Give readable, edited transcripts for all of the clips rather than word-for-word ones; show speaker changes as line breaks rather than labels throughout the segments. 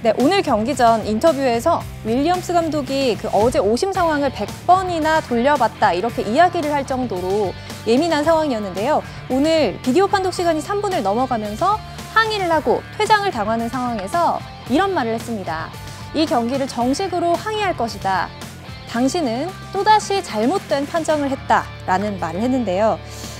네, 오늘 경기 전 인터뷰에서 윌리엄스 감독이 어제 오심 상황을 100번이나 돌려봤다 이렇게 이야기를 할 정도로 예민한 상황이었는데요. 오늘 비디오 판독 시간이 3분을 넘어가면서 항의를 하고 퇴장을 당하는 상황에서 이런 말을 했습니다. 이 경기를 정식으로 항의할 것이다. 당신은 또다시 잘못된 판정을 했다라는 말을 했는데요.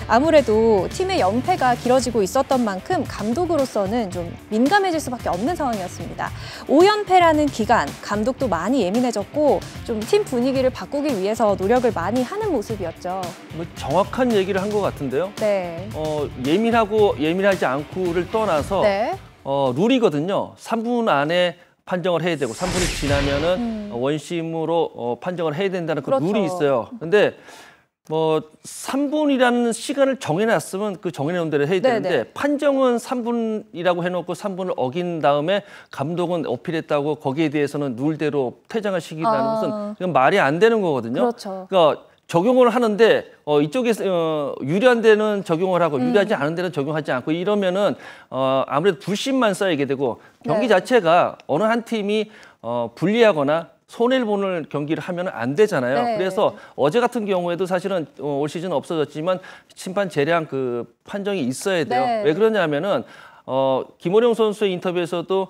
아무래도 팀의 연패가 길어지고 있었던 만큼 감독으로서는 좀 민감해질 수밖에 없는 상황이었습니다. 5연패라는 기간, 감독도 많이 예민해졌고 좀 팀 분위기를 바꾸기 위해서 노력을 많이 하는 모습이었죠.
뭐 정확한 얘기를 한 것 같은데요.
네.
예민하고 예민하지 않고를 떠나서
네.
룰이거든요. 3분 안에 판정을 해야 되고 3분이 지나면은 원심으로 판정을 해야 된다는 그
그렇죠.
룰이 있어요. 근데 뭐 3분이라는 시간을 정해놨으면 그 정해놓은 대로 해야 되는데
네네.
판정은 3분이라고 해놓고 3분을 어긴 다음에 감독은 어필했다고 거기에 대해서는 룰대로 퇴장을 시키다는 것은 그건 말이 안 되는 거거든요.
그렇죠.
그러니까 적용을 하는데 이쪽에서 유리한 데는 적용을 하고 유리하지 않은 데는 적용하지 않고 이러면은 아무래도 불신만 쌓이게 되고 경기
네.
자체가 어느 한 팀이 불리하거나 손해를 보는 경기를 하면 안 되잖아요.
네.
그래서 어제 같은 경우에도 사실은 올 시즌 없어졌지만 심판 재량 그 판정이 있어야 돼요.
네.
왜 그러냐면은 김호령 선수의 인터뷰에서도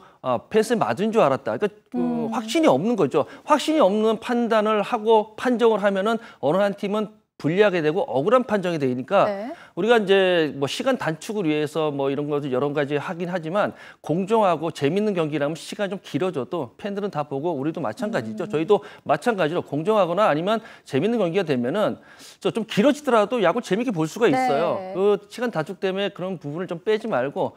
펜스에 맞은 줄 알았다. 그러니까 확신이 없는 거죠. 확신이 없는 판단을 하고 판정을 하면은 어느 한 팀은 불리하게 되고 억울한 판정이 되니까
네.
우리가 이제 뭐 시간 단축을 위해서 뭐 이런 것들 여러 가지 하긴 하지만 공정하고 재밌는 경기라면 시간이 좀 길어져도 팬들은 다 보고 우리도 마찬가지죠. 저희도 마찬가지로 공정하거나 아니면 재밌는 경기가 되면은 좀 길어지더라도 야구 재밌게 볼 수가 있어요.
네.
그 시간 단축 때문에 그런 부분을 좀 빼지 말고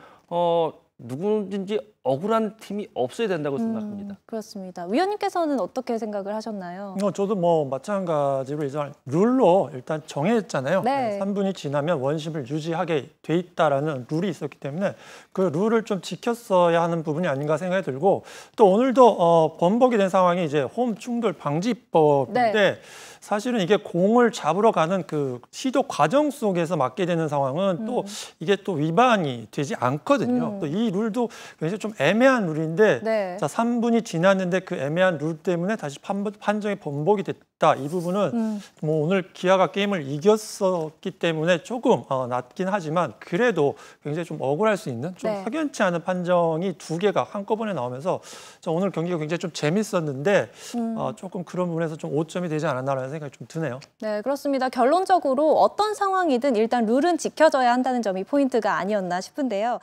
누구든지 억울한 팀이 없어야 된다고 생각합니다.
그렇습니다. 위원님께서는 어떻게 생각을 하셨나요?
저도 뭐 마찬가지로 이제 룰로 일단 정했잖아요.
네.
3분이 지나면 원심을 유지하게 돼 있다라는 룰이 있었기 때문에 그 룰을 좀 지켰어야 하는 부분이 아닌가 생각이 들고 또 오늘도 번복이 된 상황이 이제 홈 충돌 방지법인데
네.
사실은 이게 공을 잡으러 가는 그 시도 과정 속에서 맞게 되는 상황은 또 이게 또 위반이 되지 않거든요. 또 이 룰도 굉장히 좀 애매한 룰인데
네.
자 3분이 지났는데 그 애매한 룰 때문에 다시 판정이 번복이 됐다. 이 부분은 뭐 오늘 기아가 게임을 이겼었기 때문에 조금 낮긴 하지만 그래도 굉장히 좀 억울할 수 있는 좀
네.
확연치 않은 판정이 두 개가 한꺼번에 나오면서 오늘 경기가 굉장히 좀 재밌었는데 조금 그런 부분에서 좀 오점이 되지 않았나라는 생각이 좀 드네요.
네, 그렇습니다. 결론적으로 어떤 상황이든 일단 룰은 지켜져야 한다는 점이 포인트가 아니었나 싶은데요.